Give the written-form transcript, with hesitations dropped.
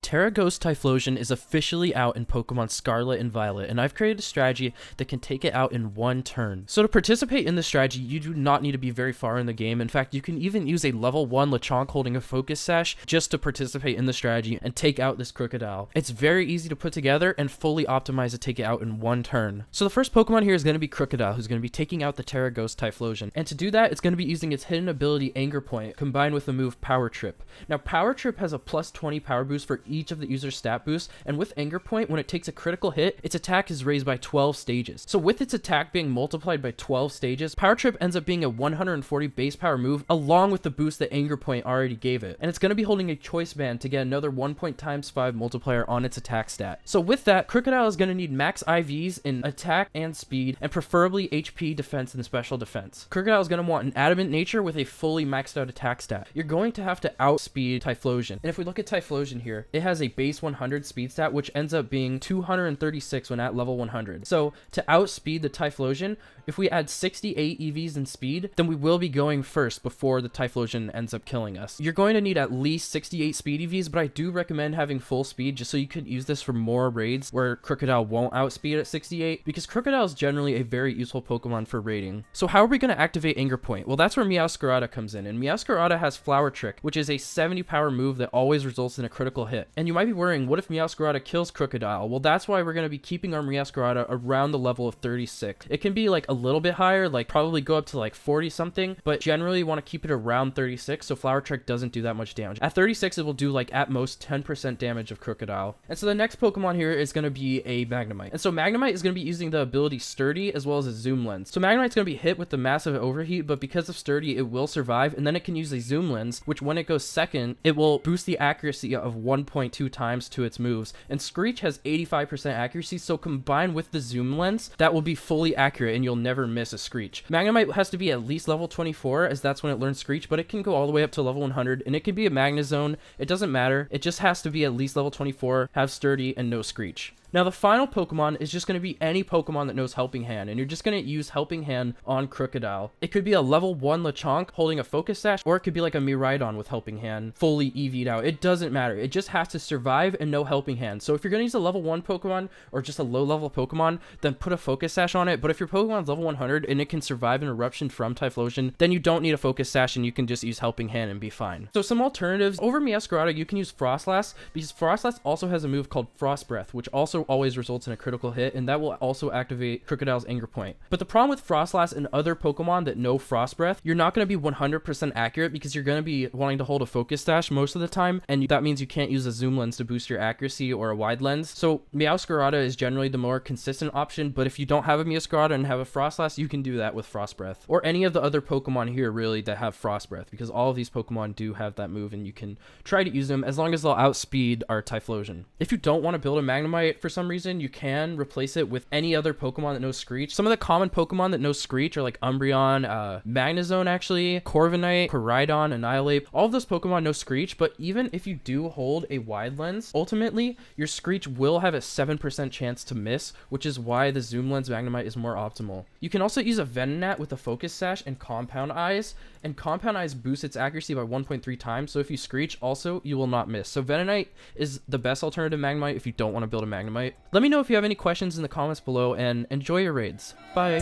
Tera Ghost Typhlosion is officially out in Pokemon Scarlet and Violet, and I've created a strategy that can take it out in one turn. So to participate in this strategy, you do not need to be very far in the game. In fact, you can even use a level 1 Lechonk holding a Focus Sash just to participate in the strategy and take out this Crocodile. It's very easy to put together and fully optimized to take it out in one turn. So the first Pokemon here is going to be Crocodile, who's going to be taking out the Tera Ghost Typhlosion. And to do that, it's going to be using its hidden ability Anger Point combined with the move Power Trip. Now, Power Trip has a plus 20 power boost for each of the user's stat boosts, and with Anger Point, when it takes a critical hit, its attack is raised by 12 stages. So with its attack being multiplied by 12 stages, Power Trip ends up being a 140 base power move along with the boost that Anger Point already gave it. And it's going to be holding a Choice Band to get another 1 point times 5 multiplier on its attack stat. So with that, Crocodile is going to need max IVs in attack and speed, and preferably HP, defense, and special defense. Crocodile is going to want an Adamant Nature with a fully maxed out attack stat. You're going to have to outspeed Typhlosion. And if we look at Typhlosion here, it has a base 100 speed stat, which ends up being 236 when at level 100. So to outspeed the Typhlosion, if we add 68 EVs in speed, then we will be going first before the Typhlosion ends up killing us. You're going to need at least 68 speed EVs, but I do recommend having full speed just so you could use this for more raids where Crocodile won't outspeed at 68, because Crocodile is generally a very useful Pokemon for raiding. So how are we going to activate Anger Point? Well, that's where Meowscarada comes in, and Meowscarada has Flower Trick, which is a 70 power move that always results in a critical hit. And you might be worrying, what if Meowscarada kills Crocodile? Well, that's why we're going to be keeping our Meowscarada around the level of 36. It can be like a little bit higher, like probably go up to like 40 something, but generally you want to keep it around 36 so Flower Trick doesn't do that much damage. At 36, it will do like at most 10% damage of Crocodile. And so the next Pokemon here is going to be a Magnemite. And so Magnemite is going to be using the ability Sturdy as well as a Zoom Lens. So Magnemite's going to be hit with the massive overheat, but because of Sturdy, it will survive, and then it can use a Zoom Lens, which when it goes second, it will boost the accuracy of 1.2 times to its moves. And Screech has 85% accuracy, so combined with the Zoom Lens, that will be fully accurate and you'll never miss a Screech. Magnemite has to be at least level 24, as that's when it learns Screech, but it can go all the way up to level 100, and it can be a Magnezone. It doesn't matter. It just has to be at least level 24, have Sturdy, and no Screech. Now, the final Pokemon is just going to be any Pokemon that knows Helping Hand, and you're just going to use Helping Hand on Crocodile. It could be a level 1 Lechonk holding a Focus Sash, or it could be like a Miraidon with Helping Hand, fully EV'd out. It doesn't matter. It just has to survive and know Helping Hand. So if you're going to use a level 1 Pokemon, or just a low-level Pokemon, then put a Focus Sash on it. But if your Pokemon's level 100 and it can survive an Eruption from Typhlosion, then you don't need a Focus Sash and you can just use Helping Hand and be fine. So some alternatives. Over Meowscarada, you can use Frostlass, because Frostlass also has a move called Frost Breath, which also always results in a critical hit, and that will also activate Crocodile's Anger Point. But the problem with Frostlass and other Pokemon that know Frost Breath, you're not going to be 100% accurate, because you're going to be wanting to hold a Focus Sash most of the time, and that means you can't use a Zoom Lens to boost your accuracy or a Wide Lens. So Meowscarada is generally the more consistent option, but if you don't have a Meowscarada and have a Frostlass, you can do that with Frost Breath, or any of the other Pokemon here really that have Frost Breath, because all of these Pokemon do have that move, and you can try to use them as long as they'll outspeed our Typhlosion. If you don't want to build a Magnemite for some reason, you can replace it with any other Pokemon that knows Screech. Some of the common Pokemon that know Screech are like Umbreon, Magnezone actually, Corviknight, Koraidon, Annihilate. All of those Pokemon know Screech, but even if you do hold a Wide Lens, ultimately your Screech will have a 7% chance to miss, which is why the Zoom Lens Magnemite is more optimal. You can also use a Venonat with a Focus Sash and Compound Eyes, and Compound Eyes boosts its accuracy by 1.3 times, so if you Screech also, you will not miss. So Venonat is the best alternative Magnemite if you don't want to build a Magnemite. Let me know if you have any questions in the comments below, and enjoy your raids. Bye.